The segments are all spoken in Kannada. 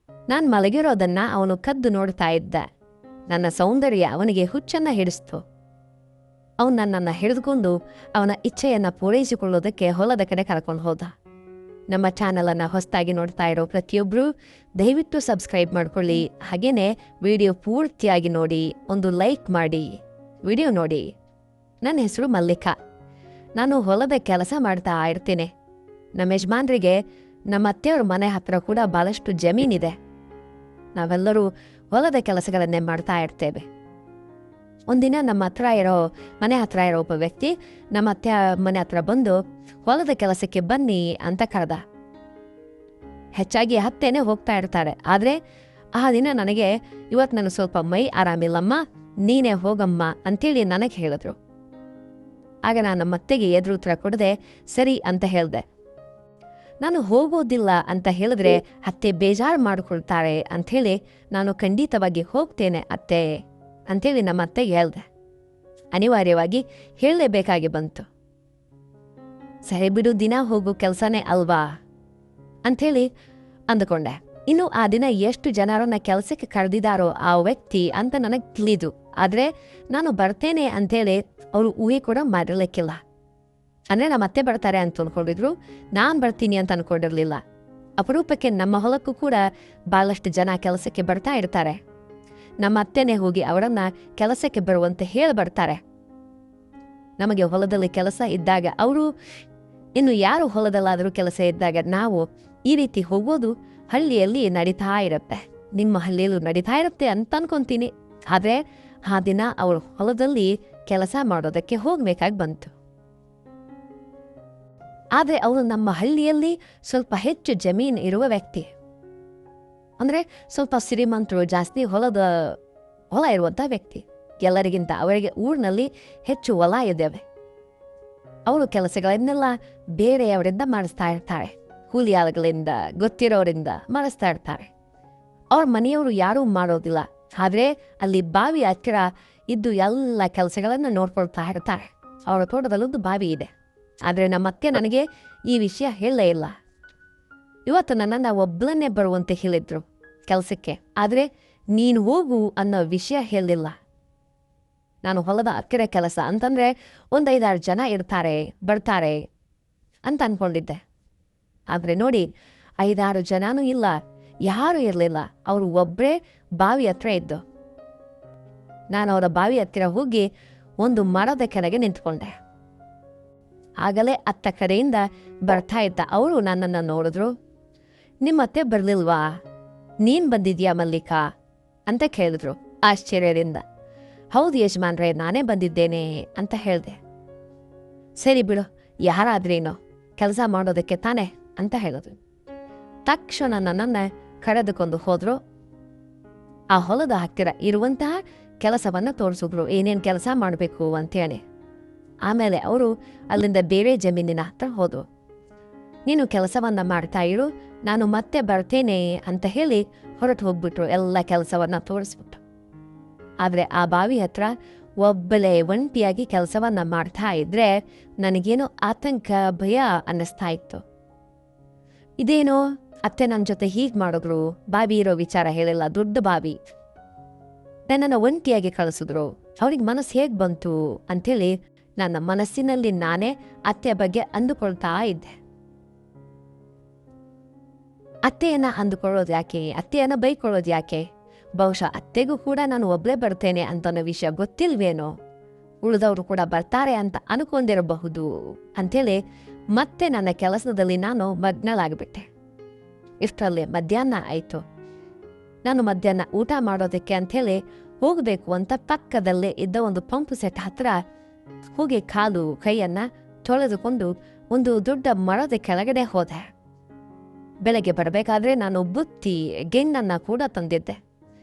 ನಾನು ಮಲಗಿರೋದನ್ನ ಅವನು ಕದ್ದು ನೋಡ್ತಾ ಇದ್ದ. ನನ್ನ ಸೌಂದರ್ಯ ಅವನಿಗೆ ಹುಚ್ಚನ್ನ ಹಿಡಿಸ್ತು. ಅವನು ನನ್ನನ್ನು ಹಿಡಿದುಕೊಂಡು ಅವನ ಇಚ್ಛೆಯನ್ನು ಪೂರೈಸಿಕೊಳ್ಳೋದಕ್ಕೆ ಹೊಲದ ಕಡೆ ಕರ್ಕೊಂಡು ಹೋದ. ನಮ್ಮ ಚಾನಲನ್ನು ಹೊಸದಾಗಿ ನೋಡ್ತಾ ಇರೋ ಪ್ರತಿಯೊಬ್ಬರು ದಯವಿಟ್ಟು ಸಬ್ಸ್ಕ್ರೈಬ್ ಮಾಡ್ಕೊಳ್ಳಿ. ಹಾಗೇನೆ ವಿಡಿಯೋ ಪೂರ್ತಿಯಾಗಿ ನೋಡಿ, ಒಂದು ಲೈಕ್ ಮಾಡಿ, ವಿಡಿಯೋ ನೋಡಿ. ನನ್ನ ಹೆಸರು ಮಲ್ಲಿಕಾ. ನಾನು ಹೊಲದ ಕೆಲಸ ಮಾಡ್ತಾ ಇರ್ತೀನಿ. ನಮ್ಮ ಯಜಮಾನ್ರಿಗೆ ನಮ್ಮ ಅತ್ತೆಯವ್ರ ಮನೆ ಹತ್ರ ಕೂಡ ಭಾಳಷ್ಟು ಜಮೀನಿದೆ. ನಾವೆಲ್ಲರೂ ಹೊಲದ ಕೆಲಸಗಳನ್ನೇ ಮಾಡ್ತಾ ಇರ್ತೇವೆ. ಒಂದಿನ ನಮ್ಮ ಮನೆ ಹತ್ರ ಇರೋ ಒಬ್ಬ ವ್ಯಕ್ತಿ ನಮ್ಮ ಅತ್ತೆ ಮನೆ ಹತ್ರ ಬಂದು ಹೊಲದ ಕೆಲಸಕ್ಕೆ ಬನ್ನಿ ಅಂತ ಕರೆದ. ಹೆಚ್ಚಾಗಿ ಅತ್ತೆನೇ ಹೋಗ್ತಾ ಇರ್ತಾರೆ. ಆದರೆ ಆ ದಿನ ಇವತ್ತು ನನಗೆ ಸ್ವಲ್ಪ ಮೈ ಆರಾಮಿಲ್ಲಮ್ಮ, ನೀನೇ ಹೋಗಮ್ಮ ಅಂತೇಳಿ ನನಗೆ ಹೇಳಿದ್ರು. ಆಗ ನಾನು ನಮ್ಮ ಅತ್ತೆಗೆ ಎದುರು ಉತ್ತರ ಕೊಡದೆ ಸರಿ ಅಂತ ಹೇಳಿದೆ. ನಾನು ಹೋಗೋದಿಲ್ಲ ಅಂತ ಹೇಳಿದ್ರೆ ಅತ್ತೆ ಬೇಜಾರು ಮಾಡಿಕೊಳ್ತಾರೆ ಅಂಥೇಳಿ ನಾನು ಖಂಡಿತವಾಗಿ ಹೋಗ್ತೇನೆ ಅತ್ತೆ ಅಂಥೇಳಿ ನಮ್ಮ ಅತ್ತೆಗೆ ಹೇಳ್ದೆ. ಅನಿವಾರ್ಯವಾಗಿ ಹೇಳಲೇಬೇಕಾಗಿ ಬಂತು. ಸರಿ ಬಿಡು, ದಿನ ಹೋಗೋ ಕೆಲಸನೇ ಅಲ್ವಾ ಅಂಥೇಳಿ ಅಂದುಕೊಂಡೆ. ಇನ್ನು ಆ ದಿನ ಎಷ್ಟು ಜನರನ್ನ ಕೆಲಸಕ್ಕೆ ಕರೆದಿದ್ದಾರೋ ಆ ವ್ಯಕ್ತಿ ಅಂತ ನನಗೆ ತಿಳಿದು. ಆದರೆ ನಾನು ಬರ್ತೇನೆ ಅಂಥೇಳಿ ಅವರು ಊಹೆ ಕೂಡ ಮಾಡಿರ್ಲಿಕ್ಕಿಲ್ಲ. ಅಂದರೆ ನಮ್ಮ ಅತ್ತೆ ಬರ್ತಾರೆ ಅಂತ ಅಂದ್ಕೊಂಡಿದ್ರು, ನಾನು ಬರ್ತೀನಿ ಅಂತ ಅಂದ್ಕೊಂಡಿರಲಿಲ್ಲ. ಅಪರೂಪಕ್ಕೆ ನಮ್ಮ ಹೊಲಕ್ಕೂ ಕೂಡ ಭಾಳಷ್ಟು ಜನ ಕೆಲಸಕ್ಕೆ ಬರ್ತಾ ಇರ್ತಾರೆ. ನಮ್ಮ ಅತ್ತೆನೇ ಹೋಗಿ ಅವರನ್ನ ಕೆಲಸಕ್ಕೆ ಬರುವಂತೆ ಹೇಳಿ ಬರ್ತಾರೆ. ನಮಗೆ ಹೊಲದಲ್ಲಿ ಕೆಲಸ ಇದ್ದಾಗ ಅವರು, ಇನ್ನು ಯಾರು ಹೊಲದಲ್ಲಾದರೂ ಕೆಲಸ ಇದ್ದಾಗ ನಾವು ಈ ರೀತಿ ಹೋಗೋದು ಹಳ್ಳಿಯಲ್ಲಿ ನಡೀತಾ ಇರುತ್ತೆ. ನಿಮ್ಮ ಹಳ್ಳಿಯಲ್ಲೂ ನಡೀತಾ ಇರುತ್ತೆ ಅಂತ ಅನ್ಕೊಂತೀನಿ. ಆದರೆ ಆ ದಿನ ಅವರು ಹೊಲದಲ್ಲಿ ಕೆಲಸ ಮಾಡೋದಕ್ಕೆ ಹೋಗ್ಬೇಕಾಗಿ ಬಂತು. ಆದರೆ ಅವನು ನಮ್ಮ ಹಳ್ಳಿಯಲ್ಲಿ ಸ್ವಲ್ಪ ಹೆಚ್ಚು ಜಮೀನು ಇರುವ ವ್ಯಕ್ತಿ. ಅಂದರೆ ಸ್ವಲ್ಪ ಶ್ರೀಮಂತರು, ಜಾಸ್ತಿ ಹೊಲ ಇರುವಂಥ ವ್ಯಕ್ತಿ. ಎಲ್ಲರಿಗಿಂತ ಅವರಿಗೆ ಊರಿನಲ್ಲಿ ಹೆಚ್ಚು ಹೊಲ ಇದ್ದೇವೆ. ಅವರು ಕೆಲಸಗಳನ್ನೆಲ್ಲ ಬೇರೆಯವರಿಂದ ಮಾಡಿಸ್ತಾ ಇರ್ತಾರೆ. ಕೂಲಿಯಾಳುಗಳಿಂದ, ಗೊತ್ತಿರೋರಿಂದ ಮಾಡಿಸ್ತಾ ಇರ್ತಾರೆ. ಅವ್ರ ಮನೆಯವರು ಯಾರೂ ಮಾಡೋದಿಲ್ಲ. ಆದರೆ ಅಲ್ಲಿ ಬಾವಿ ಹತ್ತಿರ ಇದ್ದು ಎಲ್ಲ ಕೆಲಸಗಳನ್ನು ನೋಡ್ಕೊಳ್ತಾ ಇರ್ತಾರೆ. ಅವರ ತೋಟದಲ್ಲೊಂದು ಬಾವಿ ಇದೆ. ಆದರೆ ನಮ್ಮ ಅತ್ತೆ ನನಗೆ ಈ ವಿಷಯ ಹೇಳಲೇ ಇಲ್ಲ. ಇವತ್ತು ನನ್ನನ್ನು ಒಬ್ಬಳನ್ನೇ ಬರುವಂತೆ ಹೇಳಿದ್ರು ಕೆಲಸಕ್ಕೆ. ಆದರೆ ನೀನು ಹೋಗು ಅನ್ನೋ ವಿಷಯ ಹೇಳಿಲ್ಲ. ನಾನು ಹೊಲದ ಹತ್ತಿರ ಕೆಲಸ ಅಂತಂದರೆ 5-6 ಜನ ಬರ್ತಾರೆ ಅಂತ ಅಂದ್ಕೊಂಡಿದ್ದೆ. ಆದರೆ ನೋಡಿ, 5-6 ಜನನೂ ಇಲ್ಲ, ಯಾರೂ ಇರಲಿಲ್ಲ. ಅವರು ಒಬ್ಬರೇ ಬಾವಿ ಹತ್ರ ಇದ್ದು. ನಾನು ಅವರ ಬಾವಿ ಹತ್ತಿರ ಹೋಗಿ ಒಂದು ಮರದ ಕೆಳಗೆ ನಿಂತ್ಕೊಂಡೆ. ಆಗಲೇ ಅತ್ತ ಕಡೆಯಿಂದ ಬರ್ತಾ ಇದ್ದ ಅವರು ನನ್ನನ್ನು ನೋಡಿದ್ರು. ನಿಮ್ಮತ್ತೆ ಬರಲಿಲ್ವಾ, ನೀನು ಬಂದಿದ್ಯಾ ಮಲ್ಲಿಕಾ ಅಂತ ಕೇಳಿದ್ರು ಆಶ್ಚರ್ಯದಿಂದ. ಹೌದು ಯಜಮಾನ್ರೆ, ನಾನೇ ಬಂದಿದ್ದೇನೆ ಅಂತ ಹೇಳಿದೆ. ಸರಿ ಬಿಡು, ಯಾರಾದ್ರೇನೋ ಕೆಲಸ ಮಾಡೋದಕ್ಕೆ ತಾನೆ ಅಂತ ಹೇಳಿದ್ರು. ತಕ್ಷಣ ನನ್ನನ್ನು ಕರೆದುಕೊಂಡು ಹೋದ್ರು. ಆ ಹೊಲದ ಹತ್ತಿರ ಇರುವಂತಹ ಕೆಲಸವನ್ನು ತೋರಿಸಿದ್ರು, ಏನೇನು ಕೆಲಸ ಮಾಡಬೇಕು ಅಂತೇಳಿ. ಆಮೇಲೆ ಅವರು ಅಲ್ಲಿಂದ ಬೇರೆ ಜಮೀನಿನ ಹತ್ರ ಹೋದ್ರು. ನೀನು ಕೆಲಸವನ್ನು ಮಾಡ್ತಾ ಇರು, ನಾನು ಮತ್ತೆ ಬರ್ತೇನೆ ಅಂತ ಹೇಳಿ ಹೊರಟು ಹೋಗ್ಬಿಟ್ರು. ಎಲ್ಲ ಕೆಲಸವನ್ನು ತೋರಿಸ್ಬಿಟ್ರು. ಆದರೆ ಆ ಬಾವಿ ಹತ್ರ ಒಬ್ಬಳೇ ಒಂಟಿಯಾಗಿ ಕೆಲಸವನ್ನು ಮಾಡ್ತಾ ಇದ್ರೆ ನನಗೇನೋ ಆತಂಕ, ಭಯ ಅನ್ನಿಸ್ತಾ ಇತ್ತು. ಇದೇನೋ ಅತ್ತೆ ನನ್ನ ಜೊತೆ ಹೀಗೆ ಮಾಡಿದ್ರು, ಬಾವಿ ಇರೋ ವಿಚಾರ ಹೇಳಿಲ್ಲ, ದೊಡ್ಡ ಬಾವಿ. ನನ್ನನ್ನು ಒಂಟಿಯಾಗಿ ಕಳಿಸಿದ್ರು. ಅವ್ರಿಗೆ ಮನಸ್ಸು ಹೇಗೆ ಬಂತು ಅಂಥೇಳಿ ನನ್ನ ಮನಸ್ಸಿನಲ್ಲಿ ನಾನೇ ಅತ್ತೆಯ ಬಗ್ಗೆ ಅಂದುಕೊಳ್ತಾ ಇದ್ದೆ. ಅತ್ತೆಯನ್ನ ಅಂದುಕೊಳ್ಳೋದು ಯಾಕೆ, ಅತ್ತೆಯನ್ನ ಬೈಕೊಳ್ಳೋದು ಯಾಕೆ? ಬಹುಶಃ ಅತ್ತೆಗೂ ಕೂಡ ನಾನು ಒಬ್ಬಳೇ ಬರ್ತೇನೆ ಅಂತನೋ ವಿಷಯ ಗೊತ್ತಿಲ್ವೇನೋ, ಉಳಿದವರು ಕೂಡ ಬರ್ತಾರೆ ಅಂತ ಅನ್ಕೊಂಡಿರಬಹುದು ಅಂಥೇಳಿ ಮತ್ತೆ ನನ್ನ ಕೆಲಸದಲ್ಲಿ ನಾನು ಮಗ್ನಳಾಗ್ಬಿಟ್ಟೆ. ಇಷ್ಟರಲ್ಲಿ ಮಧ್ಯಾಹ್ನ ಆಯಿತು. ನಾನು ಮಧ್ಯಾಹ್ನ ಊಟ ಮಾಡೋದಕ್ಕೆ ಅಂಥೇಳಿ ಹೋಗಬೇಕು ಅಂತ ಪಕ್ಕದಲ್ಲೇ ಇದ್ದ ಒಂದು ಪಂಪ್ ಸೆಟ್ ಹತ್ರ ಹೋಗಿ ಕಾಲು ಕೈಯನ್ನ ತೊಳೆದುಕೊಂಡು ಒಂದು ದೊಡ್ಡ ಮರದ ಕೆಳಗಡೆ ಹೋದೆ. ಬೆಳಗ್ಗೆ ಬರಬೇಕಾದ್ರೆ ನಾನು ಬುತ್ತಿ ಗೆಣ್ಣನ್ನ ಕೂಡ ತಂದಿದ್ದೆ.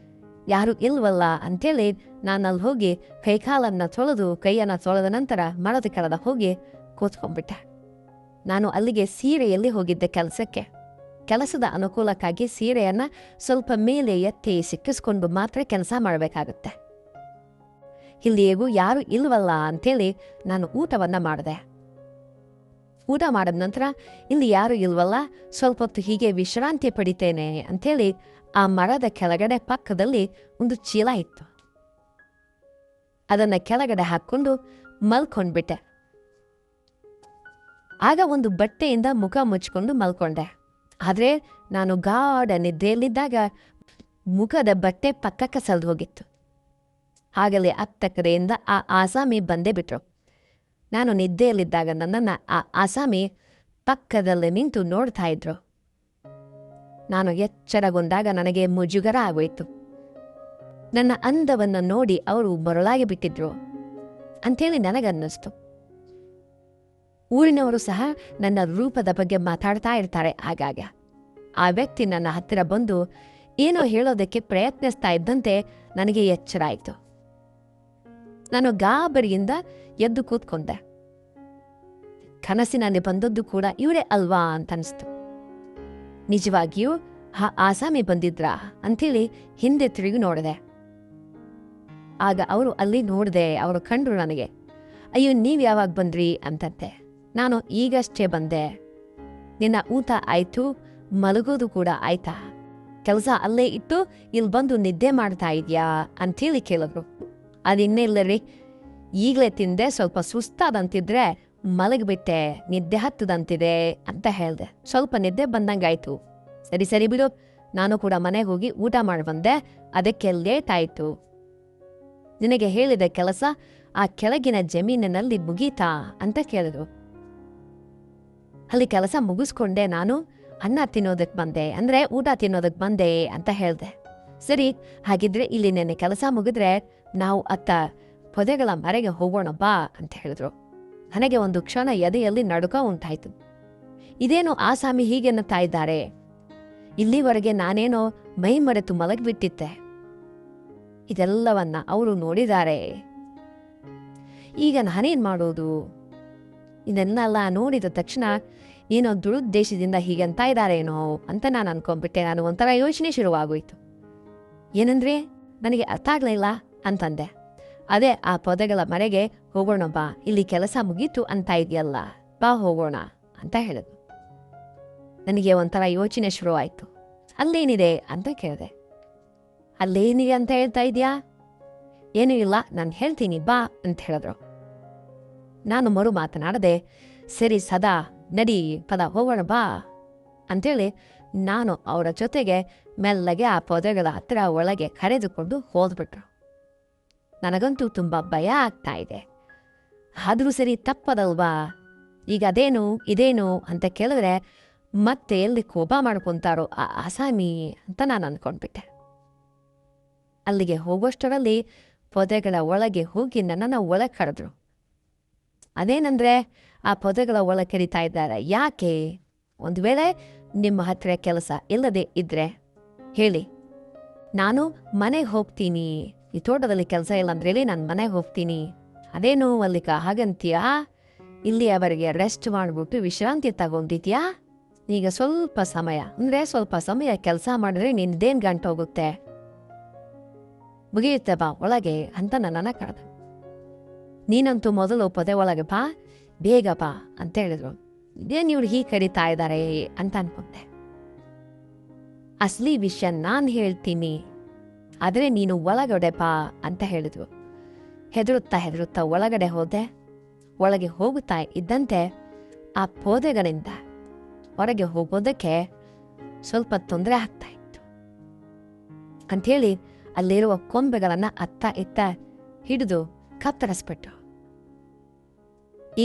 ಯಾರು ಇಲ್ವಲ್ಲ ಅಂಥೇಳಿ ನಾನು ಅಲ್ಲಿ ಹೋಗಿ ಕೈಕಾಲನ್ನು ತೊಳೆದು ಕೈಯನ್ನು ತೊಳೆದ ನಂತರ ಮರದ ಕೆಳಗೆ ಹೋಗಿ ಕೂತ್ಕೊಂಡ್ಬಿಟ್ಟೆ. ನಾನು ಅಲ್ಲಿಗೆ ಸೀರೆಯಲ್ಲಿ ಹೋಗಿದ್ದೆ ಕೆಲಸಕ್ಕೆ. ಕೆಲಸದ ಅನುಕೂಲಕ್ಕಾಗಿ ಸೀರೆಯನ್ನು ಸ್ವಲ್ಪ ಮೇಲೆ ಎತ್ತಿ ಸಿಕ್ಕಿಸ್ಕೊಂಡು ಮಾತ್ರ ಕೆಲಸ ಮಾಡಬೇಕಾಗುತ್ತೆ. ಇಲ್ಲಿಯೇಗೂ ಯಾರು ಇಲ್ವಲ್ಲ ಅಂಥೇಳಿ ನಾನು ಊಟವನ್ನು ಮಾಡಿದೆ. ಊಟ ಮಾಡಿದ ನಂತರ ಇಲ್ಲಿ ಯಾರು ಇಲ್ವಲ್ಲ, ಸ್ವಲ್ಪ ಹೊತ್ತು ಹೀಗೆ ವಿಶ್ರಾಂತಿ ಪಡಿತೇನೆ ಅಂಥೇಳಿ ಆ ಮರದ ಕೆಳಗಡೆ ಪಕ್ಕದಲ್ಲಿ ಒಂದು ಚೀಲ ಇತ್ತು. ಅದನ್ನ ಕೆಳಗಡೆ ಹಾಕ್ಕೊಂಡು ಮಲ್ಕೊಂಡ್ಬಿಟ್ಟೆ. ಆಗ ಒಂದು ಬಟ್ಟೆಯಿಂದ ಮುಖ ಮುಚ್ಕೊಂಡು ಮಲ್ಕೊಂಡೆ. ಆದರೆ ನಾನು ಗಾಢ ನಿದ್ದೆಯಲ್ಲಿದ್ದಾಗ ಮುಖದ ಬಟ್ಟೆ ಪಕ್ಕಕ್ಕೆ ಸಲ್ದು ಹೋಗಿತ್ತು. ಹಾಗಲೇ ಅತ್ತ ಕಡೆಯಿಂದ ಆ ಆಸಾಮಿ ಬಂದೇ ಬಿಟ್ರು. ನಾನು ನಿದ್ದೆಯಲ್ಲಿದ್ದಾಗ ನನ್ನನ್ನು ಆ ಆಸಾಮಿ ಪಕ್ಕದಲ್ಲಿ ನಿಂತು ನೋಡ್ತಾ ಇದ್ರು. ನಾನು ಎಚ್ಚರಗೊಂಡಾಗ ನನಗೆ ಮುಜುಗರ ಆಗೋಯ್ತು. ನನ್ನ ಅಂದವನ್ನು ನೋಡಿ ಅವರು ಮರಳಾಗಿ ಬಿಟ್ಟಿದ್ರು ಅಂಥೇಳಿ ನನಗನ್ನಿಸ್ತು. ಊರಿನವರು ಸಹ ನನ್ನ ರೂಪದ ಬಗ್ಗೆ ಮಾತಾಡ್ತಾ ಇರ್ತಾರೆ ಆಗಾಗ. ಆ ವ್ಯಕ್ತಿ ನನ್ನ ಹತ್ತಿರ ಬಂದು ಏನೋ ಹೇಳೋದಕ್ಕೆ ಪ್ರಯತ್ನಿಸ್ತಾ ಇದ್ದಂತೆ ನನಗೆ ಎಚ್ಚರ ಆಯಿತು. ನಾನು ಗಾಬರಿಯಿಂದ ಎದ್ದು ಕೂತ್ಕೊಂಡೆ. ಕನಸಿನಲ್ಲಿ ಬಂದದ್ದು ಕೂಡ ಇವರೇ ಅಲ್ವಾ ಅಂತ ಅನಿಸ್ತು. ನಿಜವಾಗಿಯೂ ಆ ಆಸಾಮಿ ಬಂದಿದ್ರಾ ಅಂಥೇಳಿ ಹಿಂದೆ ತಿರುಗಿ ನೋಡಿದೆ. ಆಗ ಅವರು ಅಲ್ಲಿ ನೋಡಿದೆ. ಅವರು ಕಂಡ್ರು ನನಗೆ. ಅಯ್ಯೋ, ನೀವು ಯಾವಾಗ ಬಂದ್ರಿ ಅಂತಂತೆ. ನಾನು ಈಗಷ್ಟೇ ಬಂದೆ. ನಿನ್ನ ಊಟ ಆಯ್ತು, ಮಲಗೋದು ಕೂಡ ಆಯ್ತಾ? ಕೆಲಸ ಅಲ್ಲೇ ಇಟ್ಟು ಇಲ್ಲಿ ಬಂದು ನಿದ್ದೆ ಮಾಡ್ತಾ ಇದೆಯಾ ಅಂಥೇಳಿ ಕೇಳಿದ್ರು. ಅದಿನ್ನೆಲ್ಲರಿ, ಈಗಲೇ ತಿಂದೆ, ಸ್ವಲ್ಪ ಸುಸ್ತಾದಂತಿದ್ರೆ ಮಲಗಿಬಿಟ್ಟೆ, ನಿದ್ದೆ ಹತ್ತದಂತಿದೆ ಅಂತ ಹೇಳಿದೆ. ಸ್ವಲ್ಪ ನಿದ್ದೆ ಬಂದಂಗಾಯ್ತು. ಸರಿ ಸರಿ ಬಿಡು, ನಾನು ಕೂಡ ಮನೆಗೆ ಹೋಗಿ ಊಟ ಮಾಡಿ ಬಂದೆ, ಅದಕ್ಕೆ ಲೇಟ್ ಆಯಿತು. ನಿನಗೆ ಹೇಳಿದ ಕೆಲಸ ಆ ಕೆಳಗಿನ ಜಮೀನಿನಲ್ಲಿ ಮುಗೀತಾ ಅಂತ ಕೇಳಿದ್ರು. ಅಲ್ಲಿ ಕೆಲಸ ಮುಗಿಸ್ಕೊಂಡೆ. ನಾನು ಅನ್ನ ತಿನ್ನೋದಕ್ಕೆ ಬಂದೆ, ಅಂದರೆ ಊಟ ತಿನ್ನೋದಕ್ಕೆ ಬಂದೆ ಅಂತ ಹೇಳಿದೆ. ಸರಿ, ಹಾಗಿದ್ರೆ ಇಲ್ಲಿ ನೆನ್ನೆ ಕೆಲಸ ಮುಗಿದ್ರೆ ನಾವು ಅತ್ತ ಪೊದೆಗಳ ಮರೆಗೆ ಹೋಗೋಣ ಬಾ ಅಂತ ಹೇಳಿದ್ರು. ನನಗೆ ಒಂದು ಕ್ಷಣ ಎದೆಯಲ್ಲಿ ನಡುಕ ಉಂಟಾಯಿತು. ಇದೇನು ಆಸಾಮಿ ಹೀಗೆನ್ನುತ್ತಾ ಇದ್ದಾರೆ? ಇಲ್ಲಿವರೆಗೆ ನಾನೇನೋ ಮೈ ಮರೆತು ಮಲಗಿಬಿಟ್ಟಿದ್ದೆ. ಇದೆಲ್ಲವನ್ನ ಅವರು ನೋಡಿದ್ದಾರೆ. ಈಗ ನಾನೇನು ಮಾಡೋದು? ಇದನ್ನೆಲ್ಲ ನೋಡಿದ ತಕ್ಷಣ ಏನೋ ದುರುದ್ದೇಶದಿಂದ ಹೀಗಂತ ಇದ್ದಾರೇನೋ ಅಂತ ನಾನು ಅನ್ಕೊಂಡ್ಬಿಟ್ಟೆ. ನಾನು ಒಂಥರ ಯೋಚನೆ ಶುರುವಾಗೋಯ್ತು. ಏನಂದ್ರೆ ನನಗೆ ಅರ್ಥ ಆಗಲಿಲ್ಲ ಅಂತಂದೆ. ಅದೇ ಆ ಪೊದೆಗಳ ಮರೆಗೆ ಹೋಗೋಣ ಬಾ, ಇಲ್ಲಿ ಕೆಲಸ ಮುಗೀತು ಅಂತ ಇದೆಯಲ್ಲ, ಬಾ ಹೋಗೋಣ ಅಂತ ಹೇಳಿದ್ರು. ನನಗೆ ಒಂಥರ ಯೋಚನೆ ಶುರುವಾಯಿತು. ಅಲ್ಲೇನಿದೆ ಅಂತ ಕೇಳಿದೆ. ಅಲ್ಲೇನಿದೆ ಅಂತ ಹೇಳ್ತಾ ಇದೆಯಾ? ಏನೂ ಇಲ್ಲ, ನಾನು ಹೇಳ್ತೀನಿ ಬಾ ಅಂತ ಹೇಳಿದ್ರು. ನಾನು ಮರು ಮಾತನಾಡದೆ, ಸರಿ ಸದಾ ನಡಿ ಪದ ಹೋಗೋಣ ಬಾ ಅಂಥೇಳಿ ನಾನು ಅವರ ಜೊತೆಗೆ ಮೆಲ್ಲಗೆ ಆ ಪೊದೆಗಳ ಹತ್ತಿರ ಒಳಗೆ ಕರೆದುಕೊಂಡು ಹೋದ್ಬಿಟ್ರು. ನನಗಂತೂ ತುಂಬ ಭಯ ಆಗ್ತಾ ಇದೆ. ಆದರೂ ಸರಿ ತಪ್ಪದಲ್ವಾ? ಈಗ ಅದೇನು ಇದೇನು ಅಂತ ಕೇಳಿದ್ರೆ ಮತ್ತೆ ಎಲ್ಲಿ ಕೋಪ ಮಾಡ್ಕೊತಾರೋ ಆ ಆಸಾಮಿ ಅಂತ ನಾನು ಅಂದ್ಕೊಂಡ್ಬಿಟ್ಟೆ. ಅಲ್ಲಿಗೆ ಹೋಗೋಷ್ಟರಲ್ಲಿ ಪೊದೆಗಳ ಒಳಗೆ ಹೋಗಿ ನನ್ನನ್ನು ಒಳಗೆ ಕರೆದ್ರು. ಅದೇನಂದ್ರೆ ಆ ಪೊದೆಗಳ ಒಳಗೆ ಕರೀತಾ ಇದ್ದಾರೆ. ಯಾಕೆ? ಒಂದು ವೇಳೆ ನಿಮ್ಮ ಹತ್ತಿರ ಕೆಲಸ ಇಲ್ಲದೆ ಇದ್ರೆ ಹೇಳಿ, ನಾನು ಮನೆಗೆ ಹೋಗ್ತೀನಿ. ಈ ತೋಟದಲ್ಲಿ ಕೆಲಸ ಇಲ್ಲ ಅಂದ್ರೇಳಿ ನಾನು ಮನೆಗೆ ಹೋಗ್ತೀನಿ. ಅದೇನು ಮಲ್ಲಿಕ ಹಾಗಂತೀಯಾ? ಇಲ್ಲಿ ಅವರಿಗೆ ರೆಸ್ಟ್ ಮಾಡಿಬಿಟ್ಟು ವಿಶ್ರಾಂತಿ ತಗೊಂಡಿದ್ಯಾ? ಈಗ ಸ್ವಲ್ಪ ಸಮಯ ಕೆಲಸ ಮಾಡಿದ್ರೆ ನಿನ್ದೇನು ಗಂಟು ಹೋಗುತ್ತೆ, ಮುಗಿಯುತ್ತೆ ಬಾ ಒಳಗೆ ಅಂತ ನನ್ನನ್ನು ಕರೆದ. ನೀನಂತೂ ಮೊದಲು ಪೊದೆ ಒಳಗೆ ಬಾ, ಬೇಗ ಬಾ ಅಂತ ಹೇಳಿದ್ರು. ಇದೇನು ಇವ್ರು ಹೀಗೆ ಕರೀತಾ ಇದ್ದಾರೆ ಅಂತ ಅನ್ಕೊಂಡೆ. ಅಸಲಿ ವಿಷಯ ನಾನು ಹೇಳ್ತೀನಿ, ಆದರೆ ನೀನು ಒಳಗಡೆ ಬಾ ಅಂತ ಹೇಳಿದ್ರು. ಹೆದರುತ್ತಾ ಒಳಗಡೆ ಹೋದೆ. ಒಳಗೆ ಹೋಗುತ್ತಾ ಇದ್ದಂತೆ ಆ ಪೊದೆಗಳಿಂದ ಹೊರಗೆ ಹೋಗೋದಕ್ಕೆ ಸ್ವಲ್ಪ ತೊಂದರೆ ಆಗ್ತಾ ಇತ್ತು ಅಂಥೇಳಿ ಅಲ್ಲಿರುವ ಕೊಂಬೆಗಳನ್ನು ಅತ್ತ ಇತ್ತ ಹಿಡಿದು ಕತ್ತರಿಸ್ಬಿಟ್ಟು,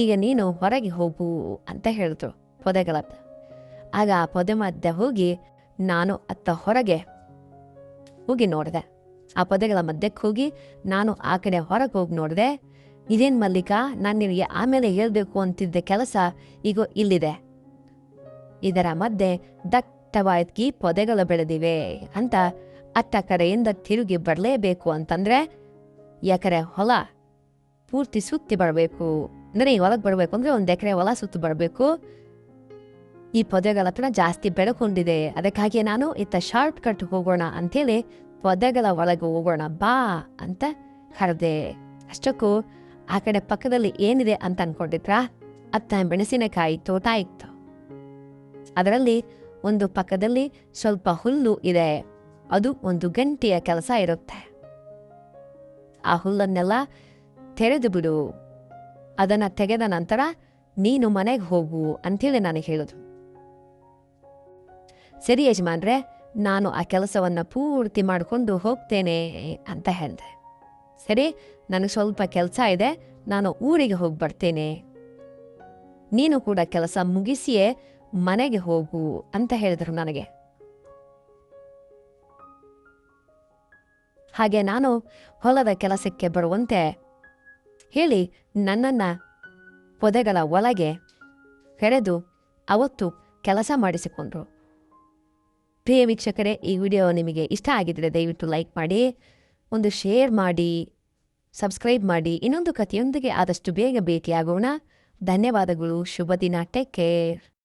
ಈಗ ನೀನು ಹೊರಗೆ ಹೋಗು ಅಂತ ಹೇಳಿದ್ರು ಪೊದೆಗಳತ್ತ. ಆಗ ಆ ಪೊದೆ ಮಧ್ಯೆ ಹೋಗಿ ನಾನು ಅತ್ತ ಹೊರಗೆ ಹೋಗಿ ನೋಡಿದೆ. ಆ ಪೊದೆಗಳ ಮಧ್ಯಕ್ಕೆ ಹೋಗಿ ನಾನು ಆ ಕಡೆ ಹೊರಗೆ ಹೋಗಿ ನೋಡಿದೆ. ಇದೇನು ಮಲ್ಲಿಕ, ನಾನು ನಿನಗೆ ಆಮೇಲೆ ಹೇಳ್ಬೇಕು ಅಂತಿದ್ದ ಕೆಲಸ ಈಗ ಇಲ್ಲಿದೆ. ಇದರ ಮಧ್ಯೆ ದಟ್ಟವಾಗಿ ಪೊದೆಗಳು ಬೆಳೆದಿವೆ ಅಂತ ಅತ್ತ ಕಡೆಯಿಂದ ತಿರುಗಿ ಬರಲೇಬೇಕು ಅಂತಂದ್ರೆ ಎಕರೆ ಹೊಲ ಪೂರ್ತಿ ಸುತ್ತಿ ಬರಬೇಕು. ಅಂದರೆ ಈ ಹೊಲಕ್ಕೆ ಬರಬೇಕು ಅಂದರೆ 1 ಎಕರೆ ಹೊಲ ಸುತ್ತಿ ಬರಬೇಕು. ಈ ಪೊದೆಗಳ ಹತ್ರ ಜಾಸ್ತಿ ಬೆಳಕೊಂಡಿದೆ. ಅದಕ್ಕಾಗಿ ನಾನು ಇತ್ತ ಶಾರ್ಟ್ ಕಟ್ ಹೋಗೋಣ ಅಂಥೇಳಿ ಪೊದೆಗಳ ಒಳಗೆ ಹೋಗೋಣ ಬಾ ಅಂತ ಕರೆದೆ. ಅಷ್ಟಕ್ಕೂ ಆ ಕಡೆ ಪಕ್ಕದಲ್ಲಿ ಏನಿದೆ ಅಂತ ಅನ್ಕೊಂಡಿದ್ರಾ? ಅತ್ತ ಮೆಣಸಿನಕಾಯಿ ತೋಟ ಇತ್ತು. ಅದರಲ್ಲಿ ಒಂದು ಪಕ್ಕದಲ್ಲಿ ಸ್ವಲ್ಪ ಹುಲ್ಲು ಇದೆ. ಅದು 1 ಗಂಟೆಯ ಕೆಲಸ ಇರುತ್ತೆ. ಆ ಹುಲ್ಲನ್ನೆಲ್ಲ ತೆರೆದು ಬಿಡು, ಅದನ್ನು ತೆಗೆದ ನಂತರ ನೀನು ಮನೆಗೆ ಹೋಗು ಅಂಥೇಳಿ ನನಗೆ ಹೇಳಿದ್ರು. ಸರಿ ಯಜಮಾನ್ರೆ, ನಾನು ಆ ಕೆಲಸವನ್ನು ಪೂರ್ತಿ ಮಾಡಿಕೊಂಡು ಹೋಗ್ತೇನೆ ಅಂತ ಹೇಳಿದೆ. ಸರಿ, ನನಗೆ ಸ್ವಲ್ಪ ಕೆಲಸ ಇದೆ, ನಾನು ಊರಿಗೆ ಹೋಗಿ ಬರ್ತೇನೆ, ನೀನು ಕೂಡ ಕೆಲಸ ಮುಗಿಸಿಯೇ ಮನೆಗೆ ಹೋಗು ಅಂತ ಹೇಳಿದರು ನನಗೆ. ಹಾಗೆ ನಾನು ಹೊಲದ ಕೆಲಸಕ್ಕೆ ಬರುವಂತೆ ಹೇಳಿ ನನ್ನನ್ನು ಪೊದೆಗಳ ಒಳಗೆ ಕರೆದು ಅವತ್ತು ಕೆಲಸ ಮಾಡಿಸಿಕೊಂಡ್ರು. ಪ್ರಿಯ ವೀಕ್ಷಕರೇ, ಈ ವಿಡಿಯೋ ನಿಮಗೆ ಇಷ್ಟ ಆಗಿದ್ದರೆ ದಯವಿಟ್ಟು ಲೈಕ್ ಮಾಡಿ, ಒಂದು ಶೇರ್ ಮಾಡಿ, ಸಬ್ಸ್ಕ್ರೈಬ್ ಮಾಡಿ. ಇನ್ನೊಂದು ಕಥೆಯೊಂದಿಗೆ ಆದಷ್ಟು ಬೇಗ ಭೇಟಿಯಾಗೋಣ. ಧನ್ಯವಾದಗಳು. ಶುಭ ದಿನ. Take care.